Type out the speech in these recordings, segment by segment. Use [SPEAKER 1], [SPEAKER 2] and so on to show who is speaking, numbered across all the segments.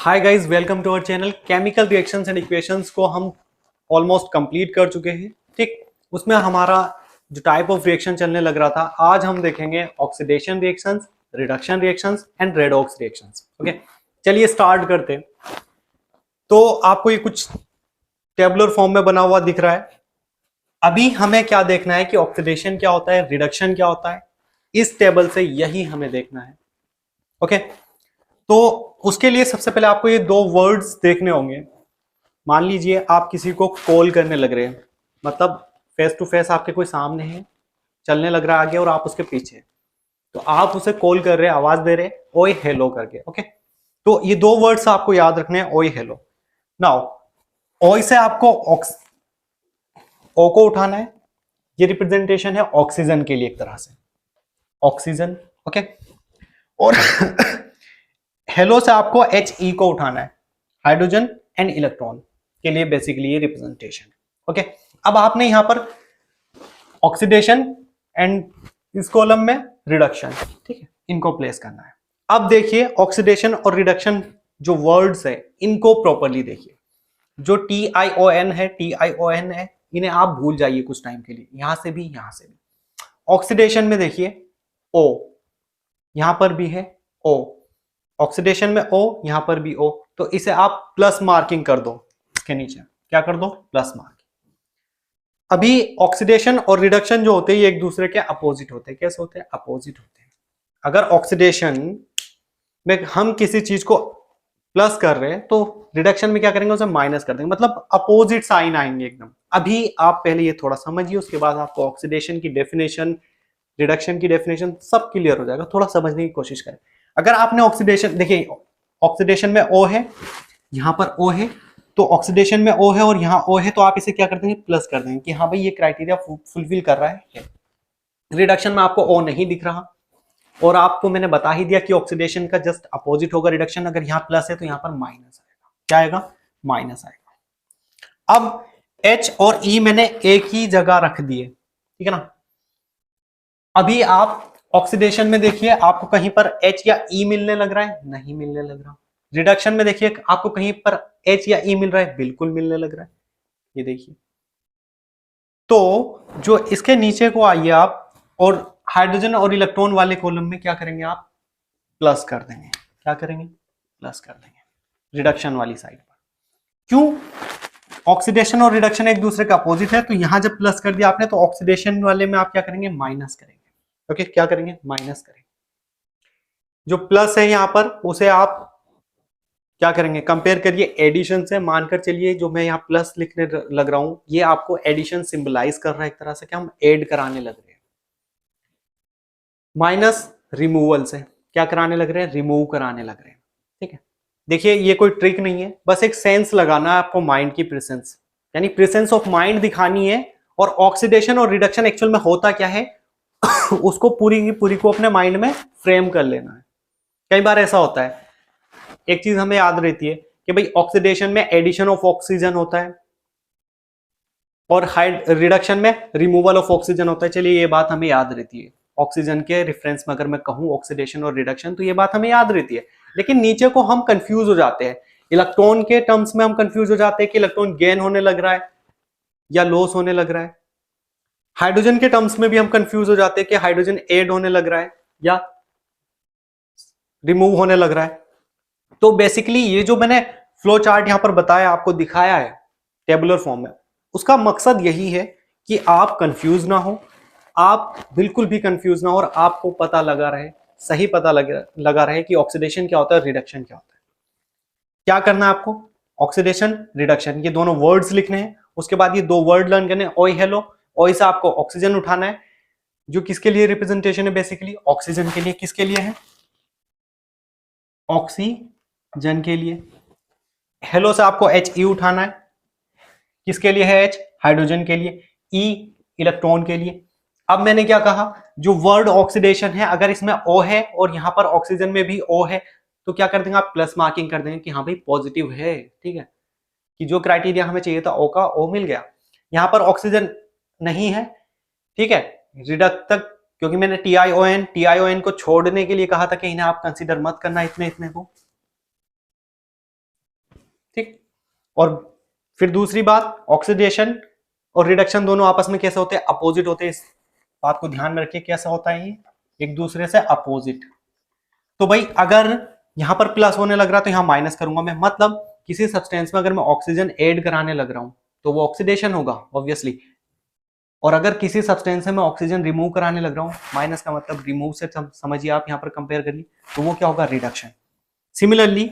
[SPEAKER 1] Hi guys, welcome to our channel. Chemical reactions and equations को हम almost complete कर चुके हैं। ठीक, उसमें हमारा जो टाइप ऑफ रिएक्शन चलने लग रहा था, आज हम देखेंगे oxidation reactions, reduction reactions and redox reactions. Okay, चलिए स्टार्ट करते हैं। तो आपको ये कुछ टेबुलर फॉर्म में बना हुआ दिख रहा है। अभी हमें क्या देखना है कि ऑक्सीडेशन क्या होता है, रिडक्शन क्या होता है। इस टेबल से यही हमें देखना है। ओके, तो उसके लिए सबसे पहले आपको ये दो वर्ड्स देखने होंगे। मान लीजिए आप किसी को कॉल करने लग रहे हैं, मतलब फेस टू फेस आपके कोई सामने है, चलने लग रहा है आगे और आप उसके पीछे, तो आप उसे कॉल कर रहे हैं, आवाज दे रहे हैं ओए हेलो करके। ओके, तो ये दो वर्ड्स आपको याद रखने हैं, ओए हेलो। नाउ ओए से आपको ओ को उठाना है। ये रिप्रेजेंटेशन है ऑक्सीजन के लिए, एक तरह से ऑक्सीजन। ओके, और हेलो से आपको He को उठाना है, हाइड्रोजन एंड इलेक्ट्रॉन के लिए बेसिकली ये रिप्रेजेंटेशन। ओके, अब आपने यहां पर ऑक्सीडेशन एंड इस कॉलम में रिडक्शन, ठीक है, इनको प्लेस करना है। अब देखिए ऑक्सीडेशन और रिडक्शन जो वर्ड्स है इनको प्रॉपरली देखिए। जो TiON है, TiON है, इन्हें आप भूल जाइए कुछ टाइम के लिए, यहां से भी यहां से भी। ऑक्सीडेशन में देखिए O, यहां पर भी है O, ऑक्सीडेशन में O, यहां पर भी O, तो इसे आप प्लस मार्किंग कर दो। इसके नीचे क्या कर दो, प्लस मार्किंग। अभी ऑक्सीडेशन और रिडक्शन जो होते हैं ये एक दूसरे के अपोजिट होते हैं। कैसे होते हैं? अपोजिट होते हैं। अगर ऑक्सीडेशन में हम किसी चीज को प्लस कर रहे हैं तो रिडक्शन में क्या करेंगे, उसे माइनस कर देंगे, मतलब अपोजिट साइन आएंगे एकदम। अभी आप पहले ये थोड़ा समझिए, उसके बाद आपको ऑक्सीडेशन की डेफिनेशन, रिडक्शन की डेफिनेशन सब क्लियर हो जाएगा। थोड़ा समझने की कोशिश करें। अगर आपने ऑक्सीडेशन, देखिए ऑक्सीडेशन में O है, यहां पर O है, तो ऑक्सीडेशन में O है और यहां O है, तो आप इसे क्या कर देंगे, प्लस कर देंगे कि हाँ भाई ये क्राइटेरिया फुलफिल कर रहा है। रिडक्शन में आपको O नहीं दिख रहा, और आपको मैंने बता ही दिया कि ऑक्सीडेशन का जस्ट अपोजिट होगा रिडक्शन। अगर यहाँ प्लस है तो यहाँ पर माइनस आएगा। क्या आएगा? माइनस आएगा। अब H और E मैंने एक ही जगह रख दिए, ठीक है ना। अभी आप ऑक्सीडेशन में देखिए आपको कहीं पर H या E मिलने लग रहा है? नहीं मिलने लग रहा। रिडक्शन में देखिए आपको कहीं पर H या E मिल रहा है? बिल्कुल मिलने लग रहा है। ये देखिए, तो जो इसके नीचे को आइए आप, और हाइड्रोजन और इलेक्ट्रॉन वाले कॉलम में क्या करेंगे आप, प्लस कर देंगे। क्या करेंगे? प्लस कर देंगे रिडक्शन वाली साइड पर। क्यों? ऑक्सीडेशन और रिडक्शन एक दूसरे का अपोजिट है, तो यहां जब प्लस कर दिया आपने तो ऑक्सीडेशन वाले में आप क्या करेंगे, माइनस करेंगे। ओके, क्या करेंगे? माइनस करेंगे। जो प्लस है यहां पर उसे आप क्या करेंगे, कंपेयर करिए एडिशन से। मानकर चलिए जो मैं यहाँ प्लस लिखने लग रहा हूं, ये आपको एडिशन सिंबलाइज कर रहा है एक तरह से, कि हम ऐड कराने लग रहे हैं। माइनस रिमूवल से क्या कराने लग रहे हैं, रिमूव कराने लग रहे हैं। ठीक है, देखिए ये कोई ट्रिक नहीं है, बस एक सेंस लगाना है आपको, माइंड की प्रेजेंस, यानी प्रेजेंस ऑफ माइंड दिखानी है। और ऑक्सीडेशन और रिडक्शन एक्चुअल में होता क्या है उसको पूरी की पूरी को अपने माइंड में फ्रेम कर लेना है। कई बार ऐसा होता है, एक चीज हमें याद रहती है कि भाई ऑक्सीडेशन में एडिशन ऑफ ऑक्सीजन होता है और रिडक्शन में रिमूवल ऑफ ऑक्सीजन होता है। चलिए ये बात हमें याद रहती है, ऑक्सीजन के रेफरेंस में अगर मैं कहूं ऑक्सीडेशन और रिडक्शन, तो ये बात हमें याद रहती है। लेकिन नीचे को हम कंफ्यूज हो जाते हैं, इलेक्ट्रॉन के टर्म्स में हम कंफ्यूज हो जाते हैं कि इलेक्ट्रॉन गेन होने लग रहा है या लॉस होने लग रहा है। हाइड्रोजन के टर्म्स में भी हम कंफ्यूज हो जाते हैं कि हाइड्रोजन ऐड होने लग रहा है या रिमूव होने लग रहा है। तो बेसिकली ये जो मैंने फ्लो चार्ट यहां पर बताया, आपको दिखाया है टेबुलर फॉर्म में, उसका मकसद यही है कि आप कंफ्यूज ना हो, आप बिल्कुल भी कंफ्यूज ना हो, और आपको पता लगा रहे, सही पता लगा रहे कि ऑक्सीडेशन क्या होता है, रिडक्शन क्या होता है। क्या करना है आपको, ऑक्सीडेशन रिडक्शन ये दोनों वर्ड्स लिखने हैं। उसके बाद ये दो वर्ड लर्न करने हैं, ओए हेलो। ओए से आपको ऑक्सीजन उठाना है, जो किसके लिए रिप्रेजेंटेशन है, बेसिकली ऑक्सीजन के लिए। किसके लिए है? ऑक्सीजन के लिए। हेलो से आपको He उठाना है, किसके लिए है? H, हाइड्रोजन के लिए। E, इलेक्ट्रॉन के लिए। अब मैंने क्या कहा, जो वर्ड ऑक्सीडेशन है अगर इसमें O है और यहां पर ऑक्सीजन में भी O है, तो क्या कर देंगे आप, प्लस मार्किंग कर देंगे कि हाँ भाई पॉजिटिव है। ठीक है, कि जो क्राइटेरिया हमें चाहिए था O का, O मिल गया। यहां पर ऑक्सीजन नहीं है, ठीक है, रिडक्ट तक, क्योंकि मैंने TiON को छोड़ने के लिए कहा था कि इन्हें आप कंसीडर मत करना, इतने इतने को। ठीक। और फिर दूसरी बात, ऑक्सीडेशन और रिडक्शन दोनों आपस में कैसे होते हैं, अपोजिट होते हैं। इस बात को ध्यान में रखिए, कैसा होता है ये, एक दूसरे से अपोजिट। तो भाई अगर यहां पर प्लस होने लग रहा है तो यहां माइनस करूंगा मैं, मतलब किसी सब्सटेंस में अगर मैं ऑक्सीजन ऐड कराने लग रहा हूं तो वो ऑक्सीडेशन होगा ऑब्वियसली, और अगर किसी सब्सटेंस से मैं ऑक्सीजन रिमूव कराने लग रहा हूं, माइनस का मतलब रिमूव से समझिए आप, यहां पर कंपेयर करिए, तो वो क्या होगा, रिडक्शन। सिमिलरली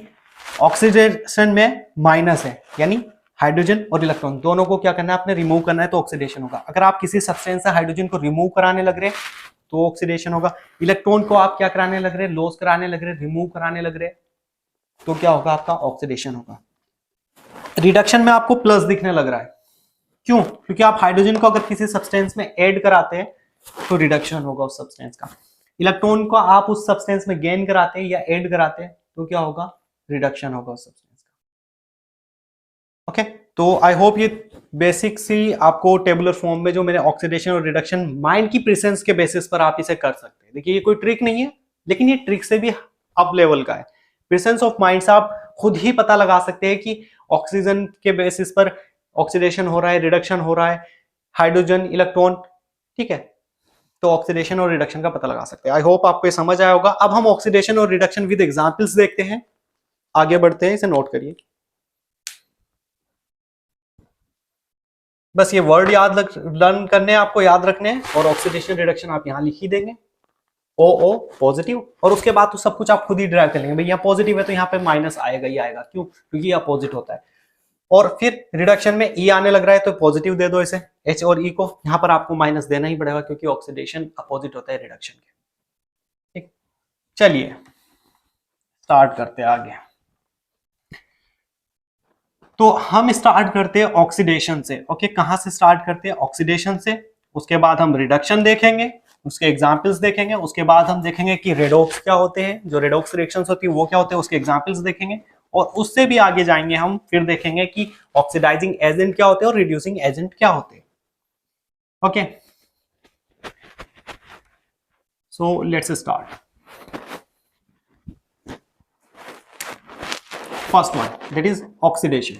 [SPEAKER 1] ऑक्सीडेशन में माइनस है, यानी हाइड्रोजन और इलेक्ट्रॉन दोनों को क्या करना है, आपने रिमूव करना है, तो ऑक्सीडेशन होगा। अगर आप किसी सब्सटेंस से हाइड्रोजन को रिमूव कराने लग रहे हैं तो ऑक्सीडेशन होगा। इलेक्ट्रॉन को आप क्या कराने लग रहे हैं, लॉस कराने लग रहे हैं, रिमूव कराने लग रहे हैं, तो क्या होगा, आपका ऑक्सीडेशन होगा। रिडक्शन में आपको प्लस दिखने लग रहा है, क्यों, क्योंकि आप हाइड्रोजन को अगर किसी सब्सटेंस में ऐड कराते हैं तो रिडक्शन होगा उस सब्सटेंस का। इलेक्ट्रॉन को आप उस सब्सटेंस में गेन कराते हैं या ऐड कराते हैं तो क्या होगा, रिडक्शन होगा उस सब्सटेंस का। ओके, तो आई होप ये बेसिक्स ही आपको टेबुलर फॉर्म में जो मैंने ऑक्सीडेशन और रिडक्शन माइंड की प्रेजेंस के बेसिस पर आप इसे कर सकते हैं। देखिए ये कोई ट्रिक नहीं है, लेकिन ये ट्रिक से भी अप लेवल का है। प्रेजेंस ऑफ माइंड से आप खुद ही पता लगा सकते हैं कि ऑक्सीजन के बेसिस पर ऑक्सीडेशन हो रहा है, रिडक्शन हो रहा है, हाइड्रोजन, इलेक्ट्रॉन, ठीक है, तो ऑक्सीडेशन और रिडक्शन का पता लगा सकते हैं। आई होप आपको ये समझ आया होगा। अब हम ऑक्सीडेशन और रिडक्शन विद एग्जांपल्स देखते हैं, आगे बढ़ते हैं, इसे नोट करिए। बस ये वर्ड लर्न करने हैं, आपको याद रखने हैं, और ऑक्सीडेशन रिडक्शन आप यहां लिख ही देंगे, ओ ओ पॉजिटिव, और उसके बाद तो सब कुछ आप खुद ही ड्राइव कर लेंगे। भाई यहाँ पॉजिटिव है तो यहाँ पे माइनस आएगा ही आएगा, क्यों, क्योंकि ये अपोजिट होता है। और फिर रिडक्शन में ई आने लग रहा है तो पॉजिटिव दे दो इसे, एच और ई को, यहां पर आपको माइनस देना ही पड़ेगा क्योंकि ऑक्सीडेशन अपोजिट होता है रिडक्शन के। ठीक, चलिए स्टार्ट करते हैं आगे। तो हम स्टार्ट करते हैं ऑक्सीडेशन से। ओके, कहां से स्टार्ट करते हैं, ऑक्सीडेशन से। उसके बाद हम रिडक्शन देखेंगे, उसके एग्जाम्पल्स देखेंगे, उसके बाद हम देखेंगे कि रेडॉक्स क्या होते हैं, जो रेडॉक्स रिएक्शंस होती है वो क्या होते हैं, उसके एग्जाम्पल्स देखेंगे, और उससे भी आगे जाएंगे हम, फिर देखेंगे कि ऑक्सीडाइजिंग एजेंट क्या होते हैं और रिड्यूसिंग एजेंट क्या होते हैं। Okay, so let's start. First one, that is oxidation.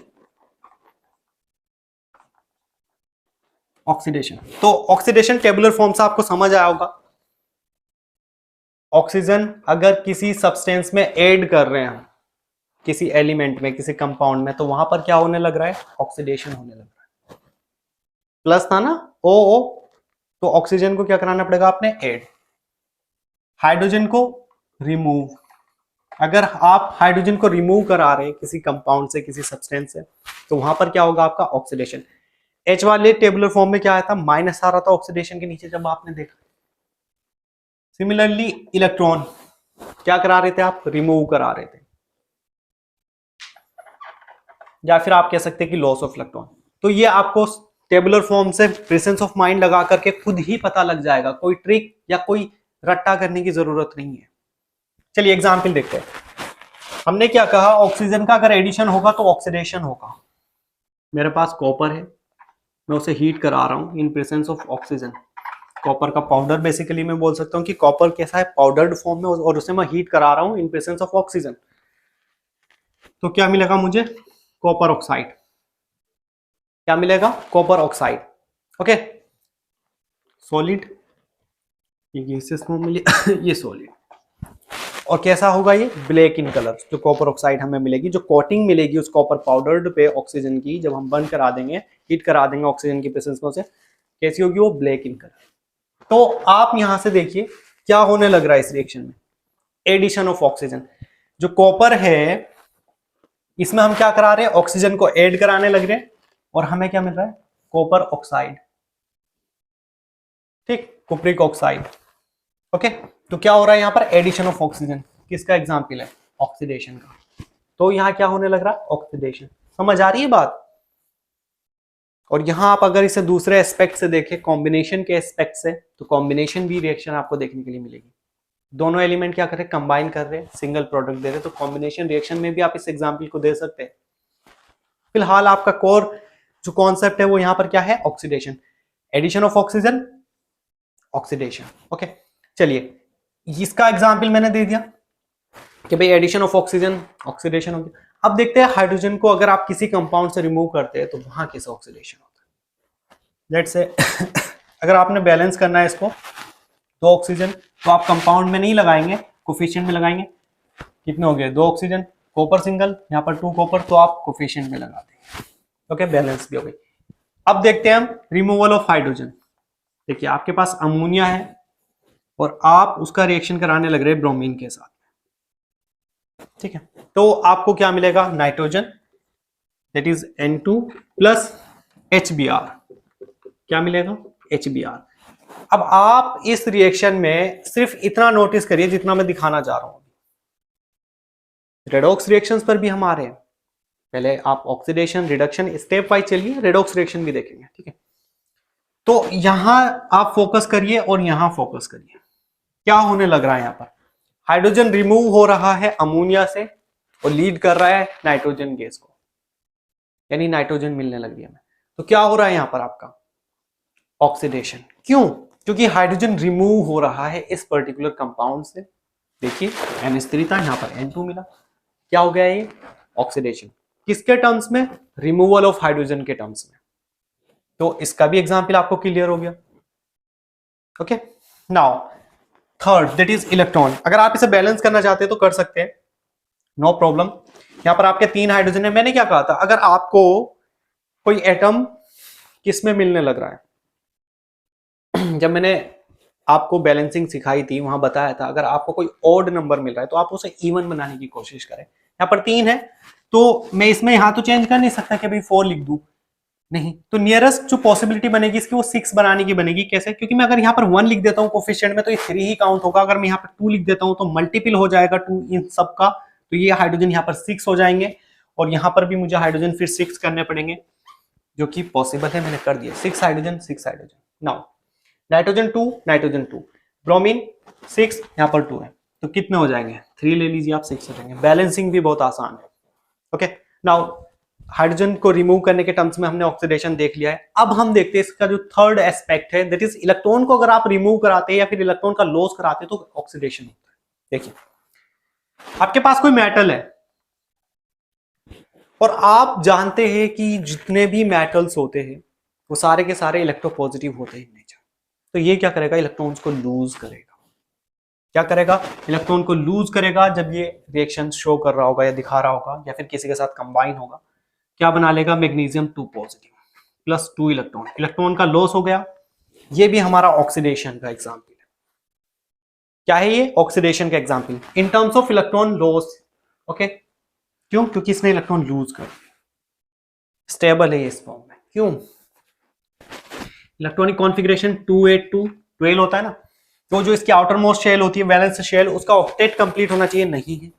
[SPEAKER 1] Oxidation, तो ऑक्सीडेशन टेबुलर फॉर्म से आपको समझ आया होगा। ऑक्सीजन अगर किसी सब्सटेंस में ऐड कर रहे हैं, किसी एलिमेंट में, किसी कंपाउंड में, तो वहां पर क्या होने लग रहा है, ऑक्सीडेशन होने लग रहा है। प्लस था ना, ओ ओ, तो ऑक्सीजन को क्या कराना पड़ेगा आपने, ऐड। हाइड्रोजन को रिमूव, अगर आप हाइड्रोजन को रिमूव करा रहे हैं किसी कंपाउंड से, किसी सब्सटेंस से, तो वहां पर क्या होगा, आपका ऑक्सीडेशन। एच वाले टेबुलर फॉर्म में क्या आया था, माइनस आ रहा था ऑक्सीडेशन के नीचे जब आपने देखा। सिमिलरली इलेक्ट्रॉन क्या करा रहे थे आप, रिमूव करा रहे थे, या फिर आप कह सकते हैं कि लॉस ऑफ इलेक्ट्रॉन। तो ये आपको टेबुलर फॉर्म से प्रेजेंस ऑफ माइंड लगा करके खुद ही पता लग जाएगा, कोई ट्रिक या कोई रट्टा करने की जरूरत नहीं है। चलिए एग्जाम्पल देखते हैं। हमने क्या कहा, ऑक्सीजन का अगर एडिशन होगा तो ऑक्सीडेशन होगा। मेरे पास कॉपर है, मैं उसे हीट करा रहा हूं in presence of oxygen. Copper का पाउडर बेसिकली मैं बोल सकता हूं कि कॉपर कैसा है, पाउडर्ड फॉर्म में, और उसे मैं हीट करा रहा हूं इन प्रेजेंस ऑफ ऑक्सीजन। तो क्या मिलेगा मुझे, कॉपर ऑक्साइड। क्या मिलेगा, कॉपर ऑक्साइड। ओके, सॉलिड, ये गैसेस फॉर्म में ये सॉलिड। और कैसा होगा ये, ब्लैक इन कलर। जो कॉपर ऑक्साइड हमें मिलेगी, जो कोटिंग मिलेगी उस कॉपर पाउडर्ड पे ऑक्सीजन की, जब हम बर्न करा देंगे, हीट करा देंगे ऑक्सीजन की प्रेजेंस में, उसे कैसी होगी, वो ब्लैक इन कलर। तो आप यहां से देखिए क्या होने लग रहा है इस रिएक्शन में, एडिशन ऑफ ऑक्सीजन। जो कॉपर है इसमें हम क्या करा रहे हैं, ऑक्सीजन को ऐड कराने लग रहे हैं, और हमें क्या मिल रहा है, कॉपर ऑक्साइड। ठीक, कुप्रिक ऑक्साइड। ओके, तो क्या हो रहा है यहां पर, एडिशन ऑफ ऑक्सीजन। किसका एग्जाम्पल है, ऑक्सीडेशन का। तो यहां क्या होने लग रहा है, ऑक्सीडेशन। समझ आ रही है बात। और यहां आप अगर इसे दूसरे एस्पेक्ट से देखें, कॉम्बिनेशन के एस्पेक्ट से, तो कॉम्बिनेशन भी रिएक्शन आपको देखने के लिए मिलेगी। दोनों एलिमेंट क्या कर रहे हैं, कंबाइन कर रहे हैं, सिंगल प्रोडक्ट दे रहे हैं, तो कॉम्बिनेशन रिएक्शन में भी आप इस एग्जाम्पल को दे सकते हैं। फिलहाल आपका कोर जो कॉन्सेप्ट है वो यहां पर क्या है, oxidation, addition of oxygen, oxidation. Okay, चलिए इसका एग्जाम्पल मैंने दे दिया कि भाई एडिशन ऑफ ऑक्सीजन, ऑक्सीडेशन हो गया। अब देखते हैं हाइड्रोजन को अगर आप किसी कंपाउंड से रिमूव करते हैं तो वहां कैसे ऑक्सीडेशन होता है। लेट्स से अगर आपने बैलेंस करना है इसको, दो ऑक्सीजन, तो आप कंपाउंड में नहीं लगाएंगे, कोफिशिएंट में लगाएंगे। कितने हो गए? दो ऑक्सीजन, कॉपर सिंगल, यहाँ पर टू कॉपर, तो आप कोफिशिएंट में लगा देंगे। ओके, बैलेंस भी हो गई। अब देखते हैं हम रिमूवल ऑफ हाइड्रोजन। देखिए आपके पास अमोनिया है और आप उसका रिएक्शन कराने लग रहे हैं ब्रोमीन के साथ, ठीक है, तो आपको क्या मिलेगा? Nitrogen, that is N2 plus HBr। क्या मिलेगा? HBr। अब आप इस रिएक्शन में सिर्फ इतना नोटिस करिए जितना मैं दिखाना चाह रहा हूं। रेडॉक्स रिएक्शंस पर भी हम आ रहे हैं, पहले आप ऑक्सीडेशन रिडक्शन स्टेप वाइज चलिए, रेडॉक्स रिएक्शन भी देखेंगे, ठीक है। तो यहां आप फोकस करिए और यहां फोकस करिए, क्या होने लग रहा है? यहां पर हाइड्रोजन रिमूव हो रहा है अमोनिया से और लीड कर रहा है नाइट्रोजन गैस को, यानी नाइट्रोजन मिलने लग गया हमें। तो क्या हो रहा है यहां पर आपका? ऑक्सीडेशन। क्यों? क्योंकि हाइड्रोजन रिमूव हो रहा है इस पर्टिकुलर कंपाउंड से। देखिए NH3 था, यहां पर N2 मिला, क्या हो गया ये? ऑक्सीडेशन। किसके टर्म्स में? रिमूवल ऑफ हाइड्रोजन के टर्म्स में। तो इसका भी एग्जांपल आपको क्लियर हो गया। Okay, now third that is electron. अगर आप इसे बैलेंस करना चाहते हैं तो कर सकते हैं, नो प्रॉब्लम। यहां पर आपके 3 हाइड्रोजन है। मैंने क्या कहा था? अगर आपको कोई एटम किस में मिलने लग रहा है, जब मैंने आपको बैलेंसिंग सिखाई थी वहां बताया था अगर आपको कोई ऑड नंबर मिल रहा है तो आप उसे इवन बनाने की कोशिश करें। यहाँ पर 3 है तो मैं इसमें यहां तो चेंज कर नहीं सकता कि भाई 4 लिख दूं, नहीं, तो नियरेस्ट जो पॉसिबिलिटी बनेगी इसकी वो 6 बनाने की बनेगी। कैसे? क्योंकि मैं अगर यहाँ पर 1 लिख देता हूँ कोफिशिएंट में तो ये 3 ही काउंट होगा। अगर मैं यहाँ पर 2 लिख देता हूँ तो मल्टीपल हो जाएगा 2 इन सब का, तो ये हाइड्रोजन यहाँ पर 6 हो जाएंगे और यहाँ पर भी मुझे हाइड्रोजन फिर 6 करने पड़ेंगे, जो कि पॉसिबल है, मैंने कर दिया। 6 hydrogen 6 hydrogen. Now nitrogen 2 nitrogen 2, bromine 6, यहाँ पर 2 है, तो कितने हो जाएंगे? 3 ले लीजिए आप, 6 हो जाएंगे। बैलेंसिंग भी बहुत आसान है। ओके, नाउ हाइड्रोजन को रिमूव करने के टर्म्स में हमने ऑक्सीडेशन देख लिया है। अब हम देखते हैं इसका जो थर्ड एस्पेक्ट है, दैट इज इलेक्ट्रॉन को अगर आप रिमूव कराते हैं या फिर इलेक्ट्रॉन का लॉस कराते हैं तो ऑक्सीडेशन होता है। देखिए आपके पास कोई मेटल है और आप जानते हैं कि जितने भी मेटल्स होते हैं वो सारे के सारे इलेक्ट्रोपॉजिटिव होते हैं नेचर। तो ये क्या करेगा? इलेक्ट्रॉन्स को लूज करेगा। क्या करेगा? इलेक्ट्रॉन को लूज करेगा जब ये रिएक्शन शो कर रहा होगा या दिखा रहा होगा या फिर किसी के साथ कंबाइन होगा। क्या बना लेगा? Magnesium 2 positive plus 2 electron, electron का लॉस हो गया। ये भी हमारा ऑक्सीडेशन का एग्जाम्पल है। क्या है ये? ऑक्सीडेशन का example in terms of electron loss. Okay, क्यों? क्योंकि इसने इलेक्ट्रॉन लूज कर दिया, स्टेबल है ये इस फॉर्म में। क्यों? इलेक्ट्रॉनिक कॉन्फ़िगरेशन 282 12 होता है ना, तो जो इसकी आउटर मोस्ट शेल होती है वैलेंस शेल, उसका ऑक्टेट कंप्लीट होना चाहिए, नहीं है।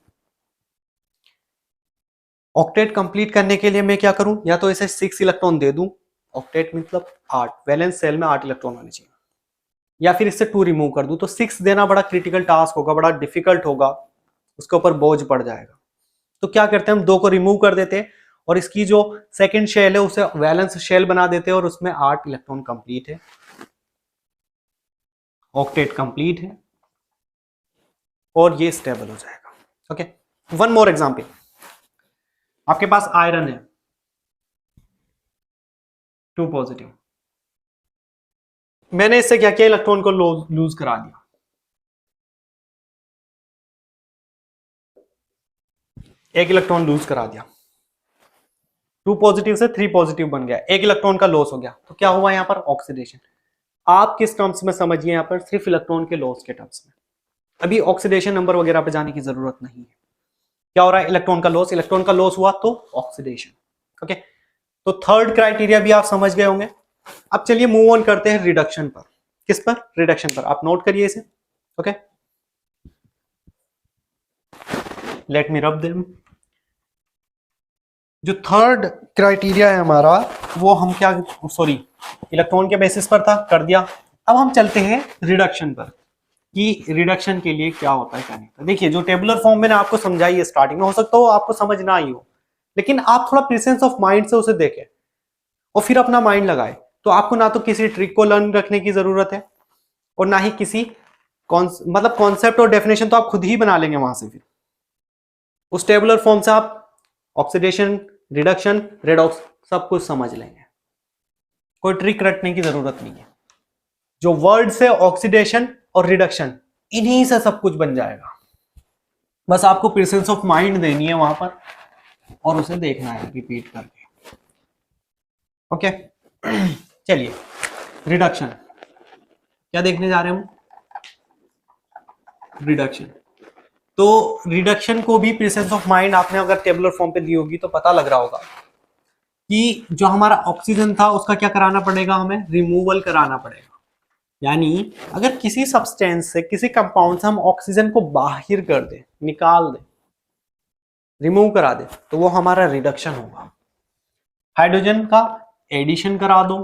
[SPEAKER 1] ऑक्टेट कंप्लीट करने के लिए मैं क्या करूं? या तो इसे 6 इलेक्ट्रॉन दे दूं, ऑक्टेट मतलब 8, वैलेंस शेल में 8 इलेक्ट्रॉन होने चाहिए, या फिर इससे 2 रिमूव कर दूं। तो 6 देना बड़ा क्रिटिकल टास्क होगा, बड़ा डिफिकल्ट होगा, उसके ऊपर बोझ पड़ जाएगा। तो क्या करते हैं हम 2 को रिमूव कर देते हैं और इसकी जो सेकेंड शेल है उसे वैलेंस शेल बना देते हैं और उसमें 8 इलेक्ट्रॉन कंप्लीट है, ऑक्टेट कंप्लीट है और ये स्टेबल हो जाएगा। Okay, one more example. आपके पास आयरन है 2 पॉजिटिव, मैंने इससे क्या किया? इलेक्ट्रॉन को लूज करा दिया। एक इलेक्ट्रॉन लूज करा दिया, 2 पॉजिटिव से 3 पॉजिटिव बन गया, एक इलेक्ट्रॉन का लॉस हो गया। तो क्या हुआ यहां पर? ऑक्सीडेशन। आप किस टर्म्स में समझिए? यहां पर सिर्फ इलेक्ट्रॉन के लॉस के टर्म्स में। अभी ऑक्सीडेशन नंबर वगैरह पे जाने की जरूरत नहीं है। क्या हो रहा है? इलेक्ट्रॉन का लॉस, इलेक्ट्रॉन का लॉस हुआ तो ऑक्सीडेशन। ओके, तो थर्ड क्राइटेरिया भी आप समझ गए होंगे। अब चलिए मूव ऑन करते हैं रिडक्शन पर। किस पर? रिडक्शन पर। आप नोट करिए इसे। ओके, लेट मी रब देम। जो थर्ड क्राइटेरिया है हमारा वो हम क्या, सॉरी, इलेक्ट्रॉन के बेसिस पर था, कर दिया। अब हम चलते हैं रिडक्शन पर कि रिडक्शन के लिए क्या होता है क्या नहीं होता। देखिए जो टेबुलर फॉर्म मैंने आपको समझाई है स्टार्टिंग में, हो सकता हो आपको समझ ना आई हो, लेकिन आप थोड़ा प्रेजेंस ऑफ माइंड से उसे देखें और फिर अपना माइंड लगाए, तो आपको ना तो किसी ट्रिक को लर्न रखने की जरूरत है और ना ही किसी मतलब कॉन्सेप्ट और डेफिनेशन तो आप खुद ही बना लेंगे वहां से। फिर उस टेबुलर फॉर्म से आप ऑक्सीडेशन, रिडक्शन, रेडॉक्स सब कुछ समझ लेंगे, कोई ट्रिक रटने की जरूरत नहीं है। जो वर्ड्स है ऑक्सीडेशन और रिडक्शन, इन्हीं से सब कुछ बन जाएगा। बस आपको प्रेजेंस ऑफ माइंड देनी है वहां पर और उसे देखना है रिपीट करके। ओके चलिए, रिडक्शन क्या देखने जा रहे हैं हम? रिडक्शन। तो रिडक्शन को भी प्रेजेंस ऑफ माइंड आपने अगर टेबुलर फॉर्म पे दी होगी तो पता लग रहा होगा कि जो हमारा ऑक्सीजन था उसका क्या कराना पड़ेगा, हमें रिमूवल कराना पड़ेगा। यानी अगर किसी सब्सटेंस से, किसी कंपाउंड से हम ऑक्सीजन को बाहर कर दे, निकाल दे, रिमूव करा दे, तो वो हमारा रिडक्शन होगा। हाइड्रोजन का एडिशन करा दो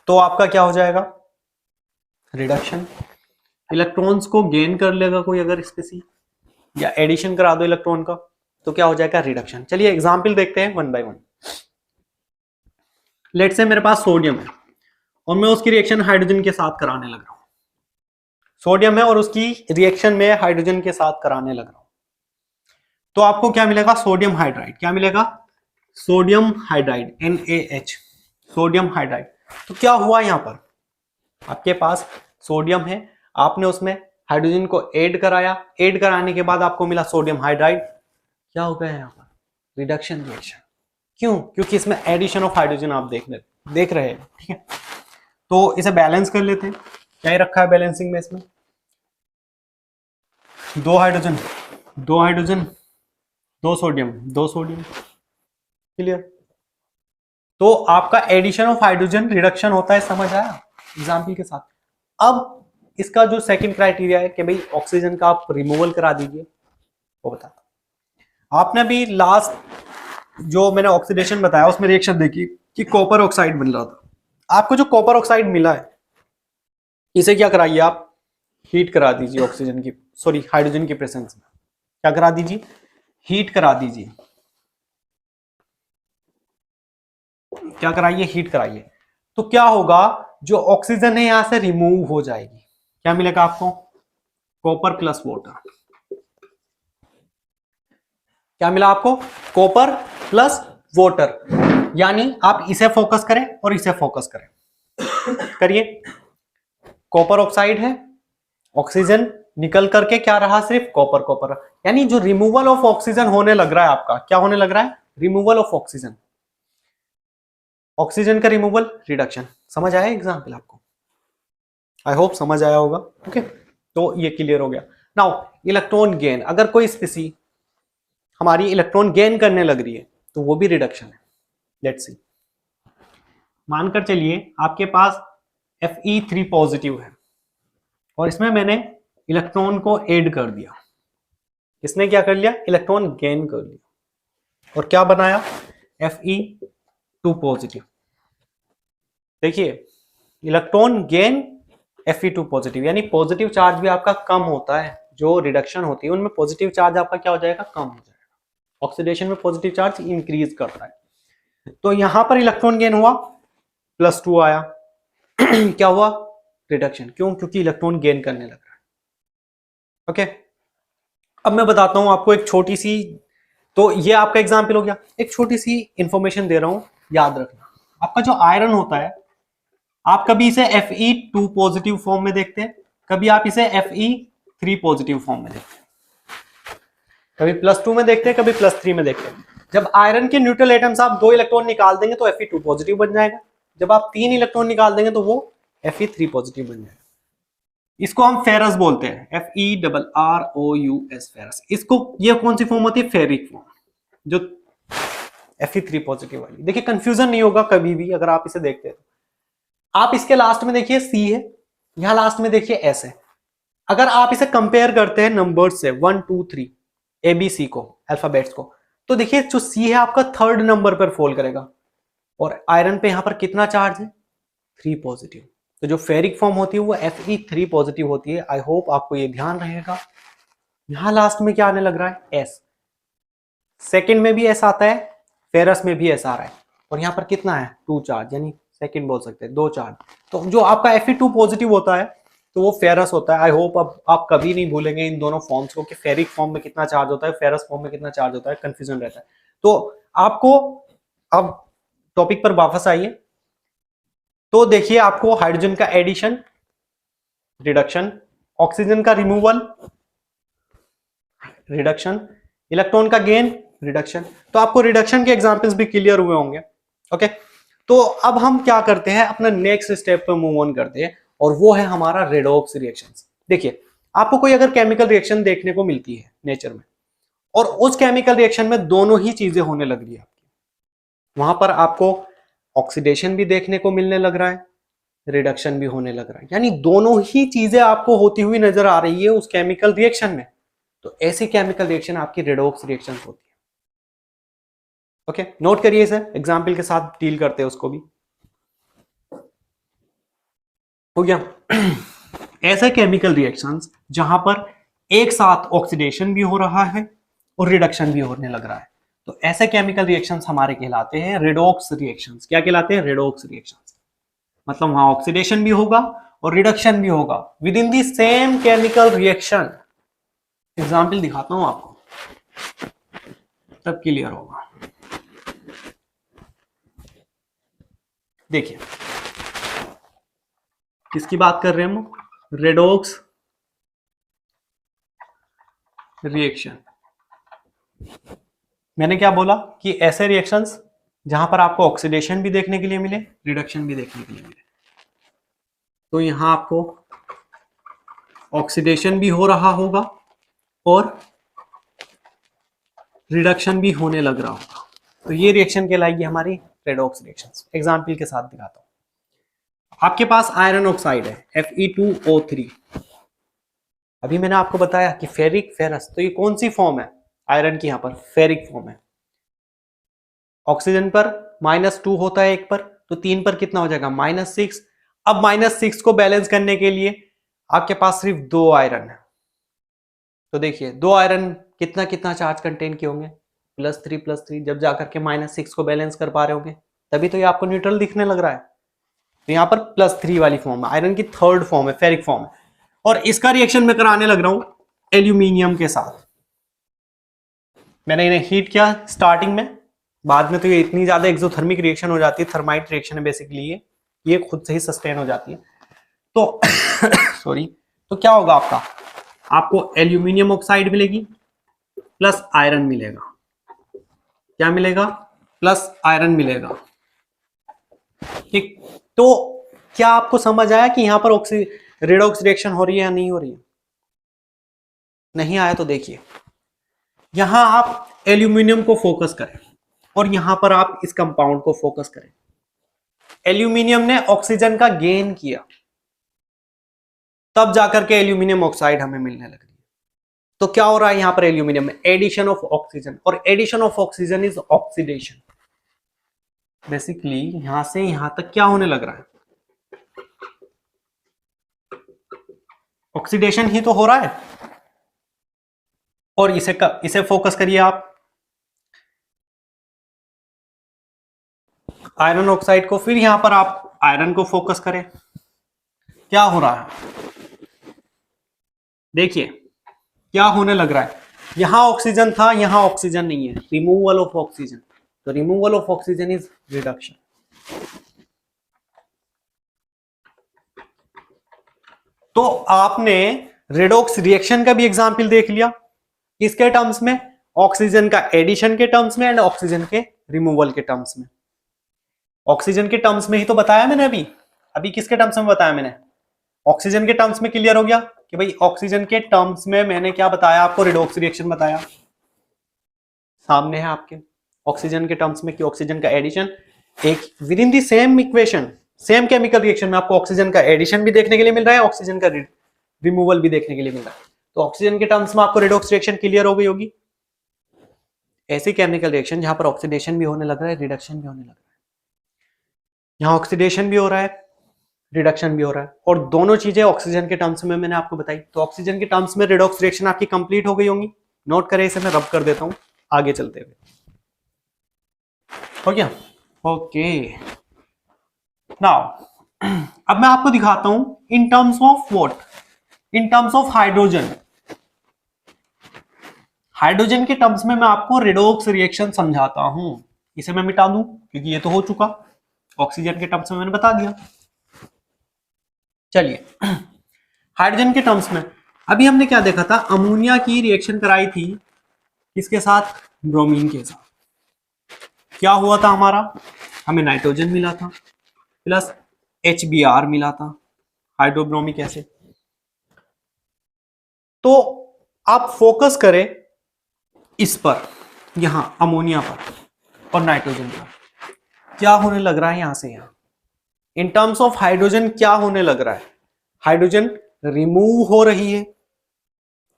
[SPEAKER 1] तो आपका क्या हो जाएगा, रिडक्शन। इलेक्ट्रॉन्स को गेन कर लेगा कोई अगर स्पीसी, या एडिशन करा दो इलेक्ट्रॉन का, तो क्या हो जाएगा, रिडक्शन। चलिए एग्जांपल देखते हैं one by one. Let's say मेरे पास सोडियम है और मैं उसकी रिएक्शन हाइड्रोजन के साथ कराने लग रहा हूं। सोडियम है और उसकी रिएक्शन में हाइड्रोजन के साथ कराने लग रहा हूं, तो आपको क्या मिलेगा, सोडियम हाइड्राइड। क्या मिलेगा, sodium hydride, NaH, sodium hydride. तो क्या हुआ, यहां पर आपके पास सोडियम है, आपने उसमें हाइड्रोजन को ऐड कराया, ऐड कराने के बाद आपको मिला सोडियम हाइड्राइड। क्या हो गया यहां पर, रिडक्शन रिएक्शन। क्यों, क्योंकि इसमें एडिशन ऑफ हाइड्रोजन आप देख रहे हैं। ठीक है, तो इसे बैलेंस कर लेते हैं। क्या ही रखा है बैलेंसिंग में, इसमें दो हाइड्रोजन, दो हाइड्रोजन, दो सोडियम, दो सोडियम। क्लियर। तो आपका एडिशन ऑफ हाइड्रोजन रिडक्शन होता है, समझ आया एग्जाम्पल के साथ। अब इसका जो सेकंड क्राइटेरिया है कि भाई ऑक्सीजन का आप रिमूवल करा दीजिए, वो बताता। आपने भी लास्ट जो मैंने ऑक्सीडेशन बताया उसमें रिएक्शन देखी कि कॉपर ऑक्साइड बन रहा था। आपको जो कॉपर ऑक्साइड मिला है, इसे क्या कराइए आप, हीट करा दीजिए ऑक्सीजन की, सॉरी हाइड्रोजन की प्रेजेंस में। क्या करा दीजिए, हीट करा दीजिए। क्या कराइए, हीट कराइए। तो क्या होगा, जो ऑक्सीजन है यहां से रिमूव हो जाएगी। क्या मिलेगा आपको, कॉपर प्लस वाटर। क्या मिला आपको, कॉपर प्लस वाटर। यानी आप इसे फोकस करें और इसे फोकस करें, करिए। कॉपर ऑक्साइड है, ऑक्सीजन निकल करके क्या रहा, सिर्फ कॉपर कॉपर। यानी जो रिमूवल ऑफ ऑक्सीजन होने लग रहा है आपका, क्या होने लग रहा है, रिमूवल ऑफ ऑक्सीजन। ऑक्सीजन का रिमूवल, रिडक्शन। समझ आया एग्जाम्पल आपको, आई होप समझ आया होगा। ओके, तो ये क्लियर हो गया। नाउ इलेक्ट्रॉन गेन, अगर कोई स्पीसी हमारी इलेक्ट्रॉन गेन करने लग रही है तो वो भी रिडक्शन है। लेट्स सी, मानकर चलिए आपके पास Fe3 पॉजिटिव है और इसमें मैंने इलेक्ट्रॉन को ऐड कर दिया। इसने क्या कर लिया, इलेक्ट्रॉन गेन कर लिया और क्या बनाया, Fe2 पॉजिटिव। देखिए इलेक्ट्रॉन गेन, Fe2 पॉजिटिव, यानी पॉजिटिव चार्ज भी आपका कम होता है। जो रिडक्शन होती है उनमें पॉजिटिव चार्ज आपका क्या हो जाएगा, कम हो जाएगा। ऑक्सीडेशन में पॉजिटिव चार्ज इंक्रीज करता है। तो यहां पर इलेक्ट्रॉन गेन हुआ, +2 आया क्या हुआ, रिडक्शन। क्यों, क्योंकि इलेक्ट्रॉन गेन करने लग रहा है। ओके, अब मैं बताता हूं आपको एक छोटी सी, तो ये आपका एग्जाम्पल हो गया। एक छोटी सी इंफॉर्मेशन दे रहा हूं, याद रखना। आपका जो आयरन होता है, आप कभी इसे Fe2 पॉजिटिव फॉर्म में देखते हैं, कभी आप इसे Fe3 पॉजिटिव फॉर्म में देखते हैं, कभी +2 में देखते हैं, कभी +3 में देखते हैं। जब आयरन के न्यूट्रल एटम्स आप 2 इलेक्ट्रॉन निकाल देंगे तो Fe2 पॉजिटिव बन जाएगा। जब आप 3 इलेक्ट्रॉन निकाल देंगे तो वो Fe3 पॉजिटिव बन जाएगा। इसको हम फेरस बोलते हैं, FeRROUS, फेरस। इसको, ये कौन सी फॉर्म होती है, फेरिक फॉर्म, जो Fe3 पॉजिटिव वाली। देखिए कंफ्यूजन नहीं होगा कभी भी अगर आप इसे देखते हैं तो। आप इसके लास्ट में देखिए C है, यहां लास्ट में देखिए S है। अगर आप इसे कंपेयर करते हैं नंबर से 1 2 3 ABC को, अल्फाबेट्स को, तो देखिए जो C है आपका 3rd नंबर पर फॉल करेगा और आयरन पे यहां पर कितना चार्ज है, 3 पॉजिटिव। तो जो फेरिक फॉर्म होती है वो Fe3 पॉजिटिव होती है। आई होप आपको ये ध्यान रहेगा। यहां लास्ट में क्या आने लग रहा है, S। सेकंड में भी S आता है, फेरस में भी S आ रहा है, और यहां पर कितना है, 2 चार्ज, यानी सेकंड बोल सकते हैं 2 चार्ज। तो जो आपका Fe2 पॉजिटिव होता है तो वो फेरस होता है। आई होप अब आप कभी नहीं भूलेंगे इन दोनों फॉर्म्स को कि फेरिक फॉर्म में कितना चार्ज होता है, फेरस फॉर्म में कितना चार्ज होता है, कंफ्यूजन रहता है। तो आपको अब टॉपिक पर वापस आइए। तो देखिए आपको हाइड्रोजन का एडिशन, रिडक्शन, ऑक्सीजन का रिमूवल, रिडक्शन, इलेक्ट्रॉन का गेन, रिडक्शन। तो आपको रिडक्शन के एग्जांपल्स भी क्लियर हुए होंगे। ओके, तो अब हम क्या करते हैं, अपना नेक्स्ट स्टेप पे मूव ऑन करते हैं, और वो है हमारा रेडॉक्स रिएक्शंस। देखिए आपको कोई अगर केमिकल रिएक्शन देखने को मिलती है नेचर में, और उस केमिकल रिएक्शन में दोनों ही चीजें होने लग रही है आपकी, वहां पर आपको ऑक्सीडेशन भी देखने को मिलने लग रहा है, रिडक्शन भी होने लग रहा है, यानी दोनों ही चीजें आपको होती हुई नजर आ रही है उस केमिकल रिएक्शन में। तो ऐसी केमिकल रिएक्शन आपकी रेडॉक्स रिएक्शन होती है। ओके, नोट करिए इसे, एग्जाम्पल के साथ डील करते हैं उसको भी। हो गया। ऐसे केमिकल रिएक्शंस जहां पर एक साथ ऑक्सीडेशन भी हो रहा है और रिडक्शन भी होने लग रहा है, तो ऐसे केमिकल रिएक्शंस हमारे कहलाते हैं रेडॉक्स रिएक्शंस। क्या कहलाते हैं? Redox reactions. मतलब वहां ऑक्सीडेशन भी होगा और रिडक्शन भी होगा with in the same chemical reaction. Example दिखाता हूं आपको, तब क्लियर होगा। देखिए किसकी बात कर रहे हैं हम? Redox reaction. मैंने क्या बोला कि ऐसे रिएक्शंस जहां पर आपको ऑक्सीडेशन भी देखने के लिए मिले, रिडक्शन भी देखने के लिए मिले। तो यहां आपको ऑक्सीडेशन भी हो रहा होगा और रिडक्शन भी होने लग रहा होगा, तो ये रिएक्शन कहलाएगी हमारी रेडॉक्स रिएक्शंस। एग्जाम्पल के साथ दिखाता हूं। आपके पास आयरन ऑक्साइड है Fe2O3। अभी मैंने आपको बताया कि फेरिक, फेरस, तो ये कौन सी फॉर्म है आयरन की? यहां पर फेरिक फॉर्म है। ऑक्सीजन पर -2 होता है एक पर, तो 3 पर कितना हो जाएगा? -6। अब -6 को बैलेंस करने के लिए आपके पास सिर्फ 2 आयरन है, तो देखिए 2 आयरन कितना कितना चार्ज कंटेन किए होंगे? +3+3। जब जाकर के -6 को बैलेंस कर पा रहे होंगे, तभी तो ये आपको न्यूट्रल दिखने लग रहा है। तो यहाँ पर +3 वाली फॉर्म है, आयरन की थर्ड फॉर्म है, फेरिक फॉर्म है। और इसका रिएक्शन मैं कराने लग रहा हूं एल्यूमिनियम के साथ। मैंने इन्हें हीट किया स्टार्टिंग में, बाद में तो ये इतनी ज्यादा एक्सोथर्मिक रिएक्शन हो जाती है, थर्माइट रिएक्शन है बेसिकली, ये खुद से ही सस्टेन हो जाती है। तो सॉरी, तो क्या होगा आपका? आपको एल्यूमिनियम ऑक्साइड मिलेगी प्लस आयरन मिलेगा। क्या मिलेगा? प्लस आयरन मिलेगा। ठीक, तो क्या आपको समझ आया कि यहां पर रेडॉक्स रिएक्शन हो रही है या नहीं हो रही है? नहीं आया तो देखिए, यहां आप एल्यूमिनियम को फोकस करें और यहां पर आप इस कंपाउंड को फोकस करें। एल्यूमिनियम ने ऑक्सीजन का गेन किया, तब जाकर के एल्यूमिनियम ऑक्साइड हमें मिलने लगी। तो क्या हो रहा है यहां पर एल्यूमिनियम में? एडिशन ऑफ ऑक्सीजन, और addition of oxygen is oxidation. Basically यहां से यहां तक क्या होने लग रहा है? ऑक्सीडेशन ही तो हो रहा है। और इसे फोकस करिए आप, आयरन ऑक्साइड को, फिर यहां पर आप आयरन को फोकस करें। क्या हो रहा है? देखिए क्या होने लग रहा है। यहां ऑक्सीजन था, यहां ऑक्सीजन नहीं है, रिमूवल ऑफ ऑक्सीजन। तो removal of oxygen is reduction. तो आपने रेडॉक्स रिएक्शन का भी एग्जाम्पल देख लिया, किसके टर्म्स में? ऑक्सीजन का एडिशन के टर्म्स में एंड ऑक्सीजन के रिमूवल के टर्म्स में। ऑक्सीजन के टर्म्स में ही तो बताया मैंने अभी। अभी किसके टर्म्स में बताया मैंने? ऑक्सीजन के टर्म्स में। क्लियर हो गया कि भाई ऑक्सीजन के टर्म्स में मैंने क्या बताया आपको? रेडॉक्स रिएक्शन बताया, सामने है आपके। ऑक्सीजन के टर्म्स में कि ऑक्सीजन का एडिशन, एक with in the same equation, same chemical reaction में आपको ऑक्सीजन का एडिशन भी देखने के लिए मिल रहा है, ऑक्सीजन का रिमूवल भी देखने के लिए मिल रहा है। तो ऑक्सीजन के टर्म्स में आपको रेडॉक्स रिएक्शन क्लियर हो गई होगी। ऐसी केमिकल रिएक्शन जहां पर ऑक्सीडेशन भी होने लग रहा है, रिडक्शन भी होने लग रहा है। यहां ऑक्सीडेशन भी हो रहा है, रिडक्शन भी हो रहा है, और दोनों चीजें ऑक्सीजन के टर्म्स में मैंने आपको बताई। तो ऑक्सीजन के टर्म्स में रेडॉक्स रिएक्शन आपकी कंप्लीट हो गई होंगी। नोट करें इसे, मैं रब कर देता हूं आगे चलते हुए। हो गया? ओके, नाउ अब मैं आपको दिखाता हूं इन terms of what, in terms of hydrogen. Hydrogen के टर्म्स में मैं आपको रेडॉक्स रिएक्शन समझाता हूं। इसे मैं मिटा दूं क्योंकि ये तो हो चुका, ऑक्सीजन के टर्म्स में मैंने बता दिया। चलिए हाइड्रोजन के टर्म्स में अभी हमने क्या देखा था, अमोनिया की रिएक्शन कराई थी किसके साथ, ब्रोमीन के साथ। क्या हुआ था हमारा, हमें नाइट्रोजन मिला था प्लस HBr मिला था, हाइड्रोब्रोमिक एसिड। तो आप फोकस करें इस पर, यहां अमोनिया पर और नाइट्रोजन पर, क्या होने लग रहा है यहां से यहां इन टर्म्स ऑफ हाइड्रोजन, क्या होने लग रहा है, हाइड्रोजन रिमूव हो रही है।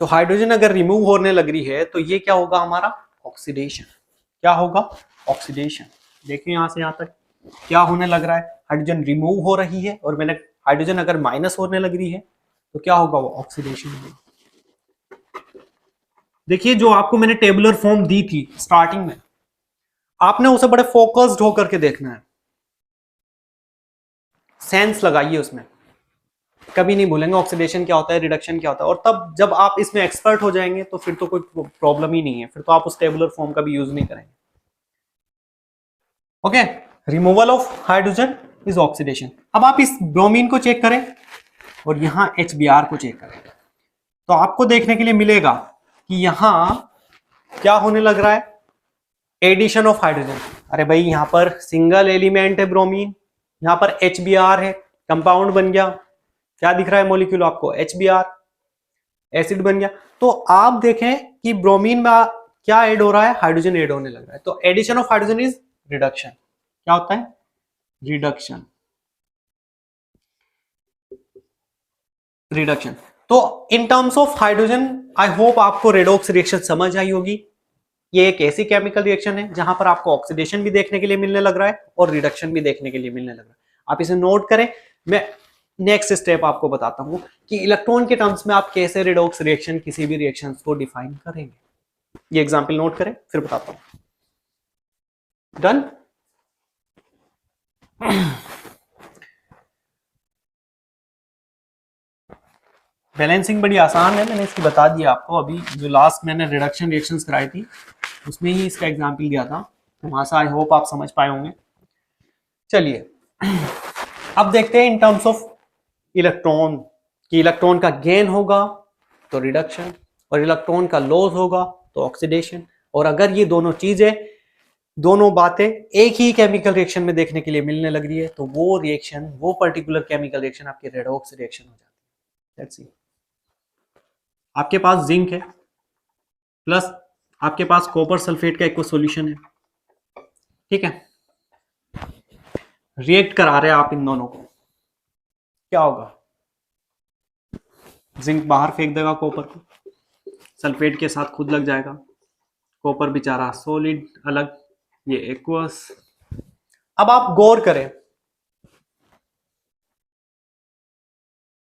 [SPEAKER 1] तो हाइड्रोजन अगर रिमूव होने लग रही है तो ये क्या होगा हमारा, ऑक्सीडेशन। क्या होगा, ऑक्सीडेशन। देखिए यहां से यहां तक क्या होने लग रहा है, हाइड्रोजन रिमूव हो रही है और मैंने हाइड्रोजन अगर माइनस होने लग रही है तो क्या होगा, वो ऑक्सीडेशन होगा। देखिए जो आपको मैंने टेबुलर फॉर्म दी थी स्टार्टिंग में, आपने उसे बड़े फोकस्ड होकर के देखना है, सेंस लगाइए उसमें, कभी नहीं भूलेंगे ऑक्सीडेशन क्या होता है, रिडक्शन क्या होता है। और तब जब आप इसमें एक्सपर्ट हो जाएंगे तो फिर तो कोई प्रॉब्लम ही नहीं है, फिर तो आप उस टेबुलर फॉर्म का भी यूज नहीं करेंगे। Okay, removal of hydrogen is oxidation. अब आप इस ब्रोमीन को चेक करें और यहां HBr को चेक करें तो आपको देखने के लिए मिलेगा कि यहां क्या होने लग रहा है, एडिशन ऑफ हाइड्रोजन। अरे भाई यहां पर सिंगल एलिमेंट है ब्रोमीन, यहां पर HBr है, कंपाउंड बन गया। क्या दिख रहा है मॉलिक्यूल आपको, HBr, एसिड बन गया। तो आप देखें कि ब्रोमीन में क्या ऐड हो रहा है, हाइड्रोजन ऐड होने लग रहा है। तो addition of hydrogen is reduction. क्या होता है, रिडक्शन, रिडक्शन। तो in terms of hydrogen I hope आपको रेडॉक्स रिएक्शन समझ आई होगी। ये एक ऐसी केमिकल रिएक्शन है जहां पर आपको ऑक्सीडेशन भी देखने के लिए मिलने लग रहा है और रिडक्शन भी देखने के लिए मिलने लग रहा है। आप इसे नोट करें, मैं नेक्स्ट स्टेप आपको बताता हूं कि इलेक्ट्रॉन के टर्म्स में आप कैसे रेडॉक्स रिएक्शन किसी भी रिएक्शन को डिफाइन करेंगे। ये एग्जाम्पल नोट करें फिर बताता हूं। डन। बैलेंसिंग बड़ी आसान है, मैंने इसकी बता दिया आपको। अभी जो लास्ट मैंने रिडक्शन रिएक्शंस कराई थी उसमें ही इसका एग्जाम्पल दिया था, तो वहां से आई होप आप समझ पाए होंगे। चलिए अब देखते हैं इन टर्म्स ऑफ इलेक्ट्रॉन, कि इलेक्ट्रॉन का गेन होगा तो रिडक्शन और इलेक्ट्रॉन का लॉस होगा तो ऑक्सीडेशन। और अगर ये दोनों चीजें, दोनों बातें एक ही केमिकल रिएक्शन में देखने के लिए मिलने लग रही है तो वो रिएक्शन, वो पर्टिकुलर केमिकल रिएक्शन आपकी रेडॉक्स रिएक्शन हो जाती है। लेट्स सी, आपके पास जिंक है प्लस आपके पास कॉपर सल्फेट का एक सॉल्यूशन है, ठीक है, रिएक्ट करा रहे हैं आप इन दोनों को, क्या होगा, जिंक बाहर फेंक देगा कॉपर को, सल्फेट के साथ खुद लग जाएगा, कॉपर बेचारा सॉलिड अलग, ये एक्वस। अब आप गौर करें,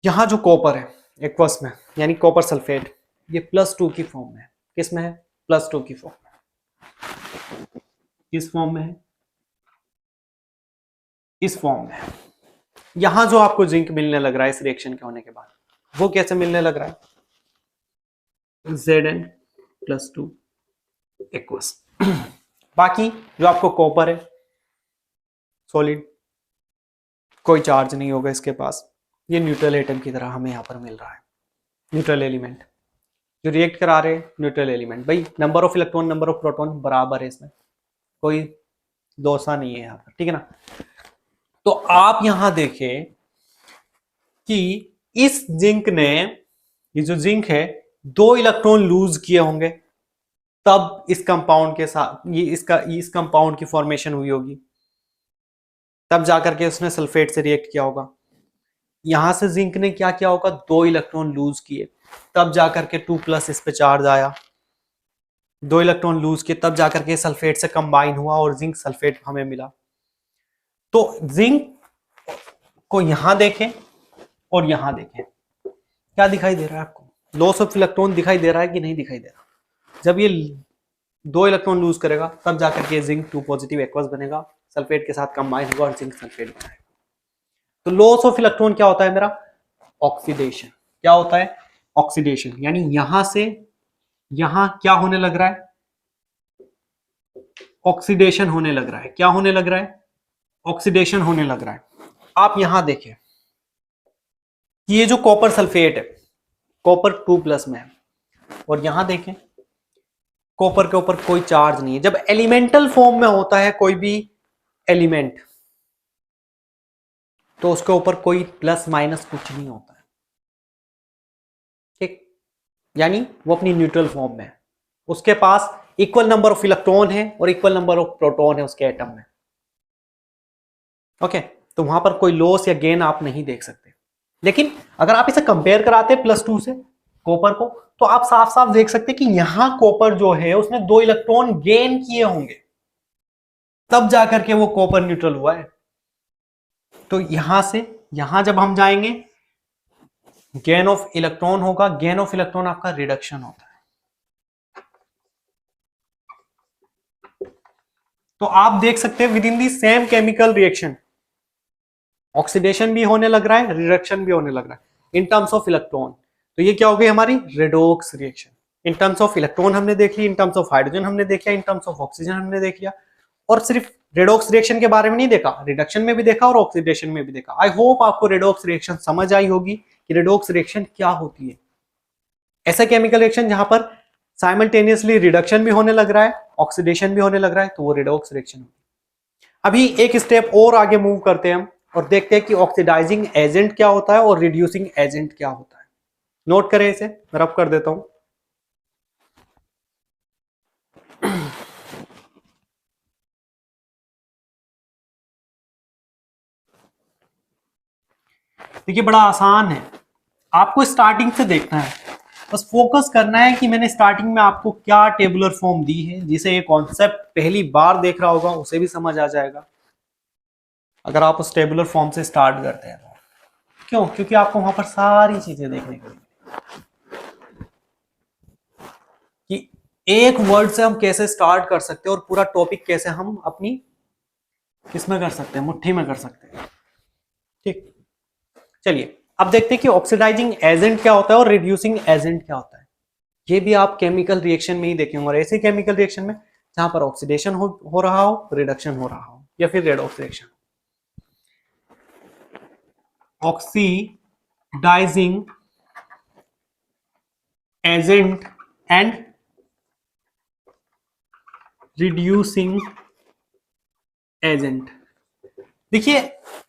[SPEAKER 1] यहां जो कॉपर है एक्वस में यानी कॉपर सल्फेट, ये +2 की फॉर्म में है। किस में है, +2 की फॉर्म में। किस फॉर्म में है, इस फॉर्म में है। यहां जो आपको जिंक मिलने लग रहा है इस रिएक्शन के होने के बाद, वो कैसे मिलने लग रहा है, Zn+2 एक्वस। बाकी जो आपको कॉपर है सॉलिड, कोई चार्ज नहीं होगा इसके पास, ये न्यूट्रल एटम की तरह हमें यहां पर मिल रहा है, न्यूट्रल एलिमेंट जो रिएक्ट करा रहे हैं, न्यूट्रल एलिमेंट। भाई number of electron number of proton बराबर है, इसमें कोई दोसा नहीं है यहां पर, ठीक है ना। तो आप यहां देखें कि इस जिंक ने, ये जो जिंक है, 2 इलेक्ट्रॉन लूज किए होंगे तब इस कंपाउंड के साथ ये इस कंपाउंड की फॉर्मेशन हुई होगी, तब जाकर के उसने सल्फेट से रिएक्ट किया होगा। यहां से जिंक ने क्या किया होगा, 2 इलेक्ट्रॉन लूज किए तब जाकर के 2+ इस पे चार्ज आया, 2 इलेक्ट्रॉन लूज किए तब जाकर के सल्फेट से कंबाइन हुआ और जिंक सल्फेट हमें मिला। तो जिंक को यहां देखें और यहां देखें, क्या दिखाई दे रहा है आपको, लॉस ऑफ इलेक्ट्रॉन दिखाई दे रहा है कि नहीं दिखाई दे रहा। जब ये 2 इलेक्ट्रॉन लूज करेगा तब जाकर के जिंक 2 पॉजिटिव एक्वस बनेगा, सल्फेट के साथ कंबाइन होगा और जिंक सल्फेट बनाएगा। तो लॉस ऑफ इलेक्ट्रॉन क्या होता है मेरा? ऑक्सीडेशन। क्या होता है? ऑक्सीडेशन। यानी यहां से यहां क्या होने लग रहा है? ऑक्सीडेशन होने लग रहा है। क्या होने लग रहा है? ऑक्सीडेशन होने लग रहा है। आप यहां देखें कि ये जो कॉपर सल्फेट है, कॉपर 2+ में है, और यहां देखें कॉपर के ऊपर कोई चार्ज नहीं है। जब एलिमेंटल फॉर्म में होता है कोई भी एलिमेंट, तो उसके ऊपर कोई प्लस माइनस कुछ नहीं होता है, ठीक? यानी वो अपनी न्यूट्रल फॉर्म में है, उसके पास इक्वल नंबर ऑफ इलेक्ट्रॉन है और इक्वल नंबर ऑफ प्रोटॉन है उसके एटम में। ओके, तो वहां पर कोई लॉस या गेन आप नहीं देख सकते। लेकिन अगर आप इसे कंपेयर कराते +2 से कॉपर को, तो आप साफ साफ देख सकते कि यहां कॉपर जो है उसने 2 इलेक्ट्रॉन गेन किए होंगे, तब जाकर के वो कॉपर न्यूट्रल हुआ है। तो यहां से यहां जब हम जाएंगे, गेन ऑफ इलेक्ट्रॉन होगा। गेन ऑफ इलेक्ट्रॉन आपका रिडक्शन होता है। तो आप देख सकते हैं with in the same chemical reaction oxidation भी होने लग रहा है, रिडक्शन भी होने लग रहा है इन टर्म्स ऑफ इलेक्ट्रॉन। तो ये क्या हो गई हमारी redox reaction. In terms of electron हमने देख ली, इन टर्म्स ऑफ हाइड्रोजन हमने देख लिया, इन टर्म्स ऑफ ऑक्सीजन हमने देख लिया। और सिर्फ रेडॉक्स रिएक्शन के बारे में नहीं देखा, रिडक्शन में भी देखा और ऑक्सीडेशन में भी देखा। आई होप आपको रेडॉक्स रिएक्शन समझ आई होगी कि रेडॉक्स रिएक्शन क्या होती है। ऐसा केमिकल रिएक्शन जहां पर साइमल्टेनियसली रिडक्शन भी होने लग रहा है, ऑक्सीडेशन भी होने लग रहा है, तो वो रेडॉक्स रिएक्शन होगी। अभी एक स्टेप और आगे मूव करते हैं हम और देखते हैं कि ऑक्सीडाइजिंग एजेंट क्या होता है और रिड्यूसिंग एजेंट क्या होता है। नोट करें इसे, मैं रब कर देता हूं। देखिए बड़ा आसान है, आपको स्टार्टिंग से देखना है, बस फोकस करना है कि मैंने स्टार्टिंग में आपको क्या टेबुलर फॉर्म दी है। जिसे ये कॉन्सेप्ट पहली बार देख रहा होगा उसे भी समझ आ जाएगा अगर आप उस टेबुलर फॉर्म से स्टार्ट करते हैं। क्यों? क्योंकि आपको वहां पर सारी चीजें देखने को कि एक वर्ड से हम कैसे स्टार्ट कर सकते हैं और पूरा टॉपिक कैसे हम अपनी किसमें कर सकते हैं, मुट्ठी में कर सकते हैं। ठीक, चलिए अब देखते हैं कि ऑक्सीडाइजिंग एजेंट क्या होता है और रिड्यूसिंग एजेंट क्या होता है। ये भी आप केमिकल रिएक्शन में ही देखेंगे, और ऐसे केमिकल रिएक्शन में जहां पर ऑक्सीडेशन हो रहा हो, रिडक्शन हो रहा हो, या फिर redox reaction. Oxidising agent and reducing agent. देखिए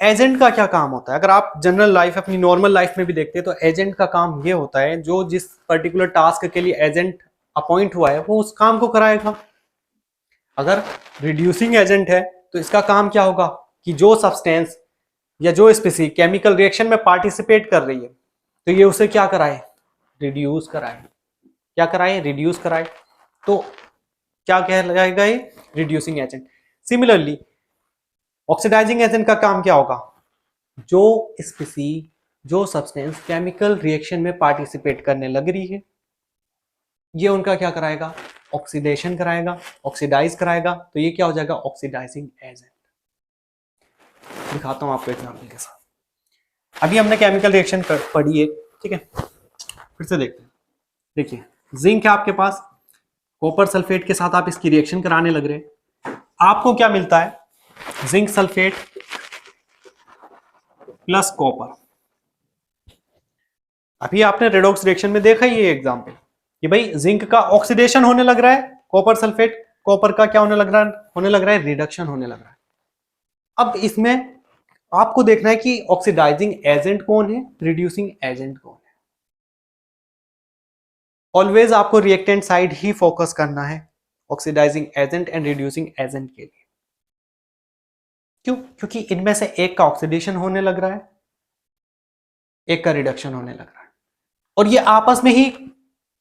[SPEAKER 1] एजेंट का क्या काम होता है, अगर आप जनरल लाइफ अपनी नॉर्मल लाइफ में भी देखते हैं तो एजेंट का काम ये होता है, जो जिस पर्टिकुलर टास्क के लिए एजेंट अपॉइंट हुआ है वो उस काम को कराएगा। अगर रिड्यूसिंग एजेंट है तो इसका काम क्या होगा कि जो सब्सटेंस या जो स्पीसी केमिकल रिएक्शन में पार्टिसिपेट कर रही है तो ये उसे क्या कराए, रिड्यूस कराए। क्या कराए? रिड्यूस कराए। तो क्या कहलाएगा ये? Reducing agent. Similarly oxidising agent का काम क्या होगा? जो स्पीसी, जो सब्सटेंस केमिकल रिएक्शन में पार्टिसिपेट करने लग रही है, ये उनका क्या कराएगा? ऑक्सीडेशन कराएगा, ऑक्सीडाइज कराएगा। तो ये क्या हो जाएगा? Oxidising agent. दिखाता हूं आपको एग्जांपल के साथ। अभी हमने केमिकल रिएक्शन पढ़ी है, ठीक है, फिर से देखते हैं। देखिए जिंक है आपके पास, कॉपर सल्फेट के साथ आप इसकी रिएक्शन कराने लग रहे हैं, आपको क्या मिलता है? Zinc sulphate plus copper. अभी आपने रेडॉक्स रिएक्शन में देखा ही ये एग्जांपल कि भाई जिंक का ऑक्सीडेशन होने लग रहा है, कॉपर सल्फेट, कॉपर का क्या होने लग रहा है? होने लग रहा है रिडक्शन होने लग रहा है। अब इसमें आपको देखना है कि ऑक्सीडाइजिंग एजेंट कौन है, रिड्यूसिंग एजेंट कौन है। ऑलवेज आपको रिएक्टेंट साइड ही फोकस करना है oxidising agent and reducing agent के लिए। क्यों? क्योंकि इनमें से एक का ऑक्सीडेशन होने लग रहा है, एक का रिडक्शन होने लग रहा है, और ये आपस में ही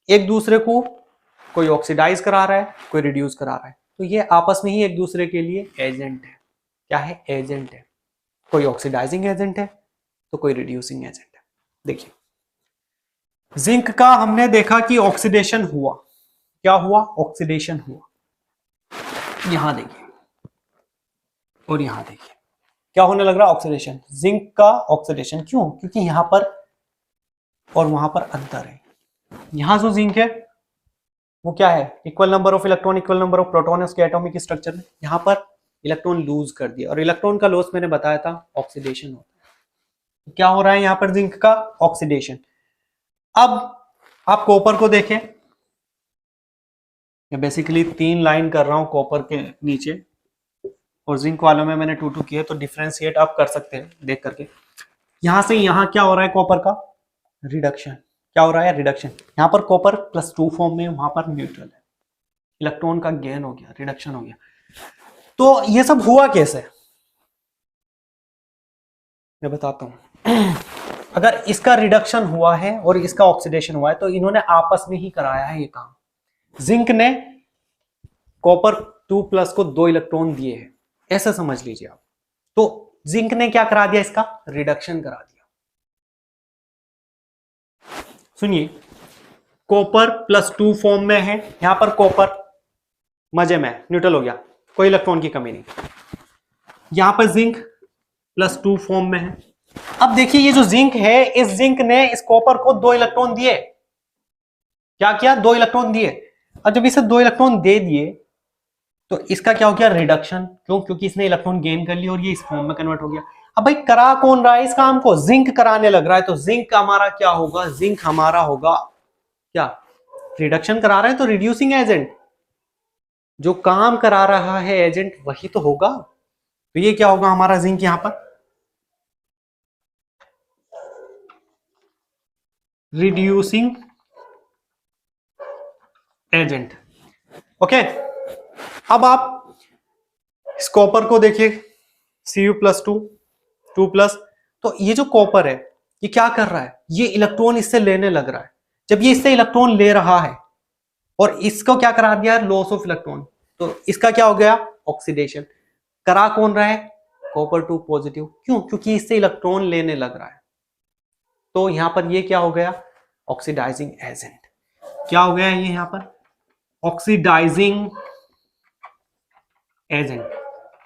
[SPEAKER 1] एक दूसरे को कोई ऑक्सीडाइज करा रहा है, कोई रिड्यूस करा रहा है। तो ये आपस में ही एक दूसरे के लिए एजेंट है। क्या है? एजेंट है। कोई ऑक्सीडाइजिंग एजेंट है तो कोई रिड्यूसिंग एजेंट है। देखिए जिंक का हमने देखा कि ऑक्सीडेशन हुआ। क्या हुआ? ऑक्सीडेशन हुआ। यहां देखिए और यहां देखिए, क्या होने लग रहा है? ऑक्सीडेशन, जिंक का ऑक्सीडेशन। क्यों? क्योंकि यहां पर और वहां पर अंतर है। यहां जो जिंक है वो क्या है? Equal number of electron, equal number of proton है उसके एटॉमिक स्ट्रक्चर में। यहां पर इलेक्ट्रॉन लूज कर दिया, और इलेक्ट्रॉन का लॉस मैंने बताया था ऑक्सीडेशन होता है। क्या हो रहा है यहां पर? जिंक का ऑक्सीडेशन। अब आप कॉपर को देखें, मैं बेसिकली 3 लाइन कर रहा हूं कॉपर के नीचे, और जिंक वालों में मैंने 2 2 किए, तो डिफ्रेंशिएट आप कर सकते हैं देख करके। यहां से यहां क्या हो रहा है? कॉपर का रिडक्शन। क्या हो रहा है? रिडक्शन। यहां पर कॉपर +2 फॉर्म में, वहां पर न्यूट्रल है, इलेक्ट्रॉन का गेन हो गया, रिडक्शन हो गया। तो ये सब हुआ कैसे, मैं बताता हूं। अगर इसका रिडक्शन हुआ है और इसका ऑक्सीडेशन हुआ है, तो इन्होंने आपस में ही कराया है ये काम। जिंक ने कॉपर 2+ को 2 इलेक्ट्रॉन दिए हैं, ऐसा समझ लीजिए आप। तो जिंक ने क्या करा दिया? इसका रिडक्शन करा दिया। सुनिए, कॉपर +2 फॉर्म में है, यहां पर कॉपर मजे में न्यूट्रल हो गया, कोई इलेक्ट्रॉन की कमी नहीं। यहां पर जिंक +2 फॉर्म में है। अब देखिए, ये जो जिंक है, इस जिंक ने इस कॉपर को 2 इलेक्ट्रॉन दिए। क्या किया? 2 इलेक्ट्रॉन दिए। अब जब इसे 2 इलेक्ट्रॉन दे दिए, तो इसका क्या हो गया? रिडक्शन। क्यों? क्योंकि इसने इलेक्ट्रॉन गेन कर लिया और ये इस फॉर्म में कन्वर्ट हो गया। अब भाई करा कौन रहा है इस काम को? जिंक कराने लग रहा है। तो जिंक हमारा क्या होगा? जिंक हमारा होगा क्या? रिडक्शन करा रहा है तो रिड्यूसिंग एजेंट। जो काम करा रहा है एजेंट वही तो होगा। तो ये क्या होगा हमारा जिंक यहां पर? Reducing agent. ओके, अब आप इस कॉपर को देखिए, Cu+2 2+। तो ये जो कॉपर है, ये क्या कर रहा है? ये इलेक्ट्रॉन इससे लेने लग रहा है। जब ये इससे इलेक्ट्रॉन ले रहा है और इसको क्या करा दिया? Loss of electron. तो इसका क्या हो गया? ऑक्सीडेशन। करा कौन रहा है? Copper 2 positive. क्यों? क्योंकि इससे इलेक्ट्रॉन लेने लग रहा है। तो यहां पर ये क्या हो गया? Oxidising agent. क्या हो गया ये यहां पर? Oxidising agent.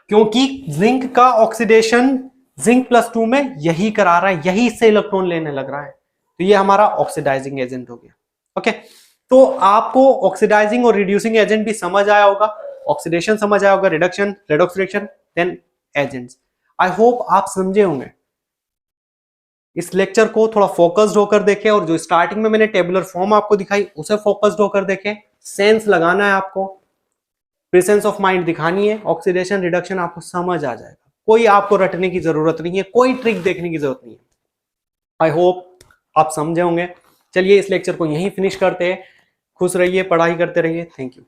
[SPEAKER 1] क्योंकि जिंक का ऑक्सीडेशन जिंक +2 में यही करा रहा है, यही इससे इलेक्ट्रॉन लेने लग रहा है। तो ये हमारा ऑक्सीडाइजिंग एजेंट हो गया। ओके, तो आपको ऑक्सीडाइजिंग और रिड्यूसिंग एजेंट भी समझ आया होगा, ऑक्सीडेशन समझ आया होगा, reduction, redox reaction, then agents. I hope आप समझे होंगे। इस लेक्चर को थोड़ा फोकस्ड होकर देखें, और जो स्टार्टिंग में मैंने टेबुलर फॉर्म आपको दिखाई उसे फोकस्ड होकर देखें। सेंस लगाना है आपको, प्रेजेंस ऑफ माइंड दिखानी है, ऑक्सीडेशन रिडक्शन आपको समझ आ जाएगा। कोई आपको रटने की जरूरत नहीं है, कोई ट्रिक देखने की जरूरत नहीं है। आई होप आप समझे होंगे। चलिए इस लेक्चर को यहीं फिनिश करते हैं। खुश रहिए, पढ़ाई करते रहिए। Thank you.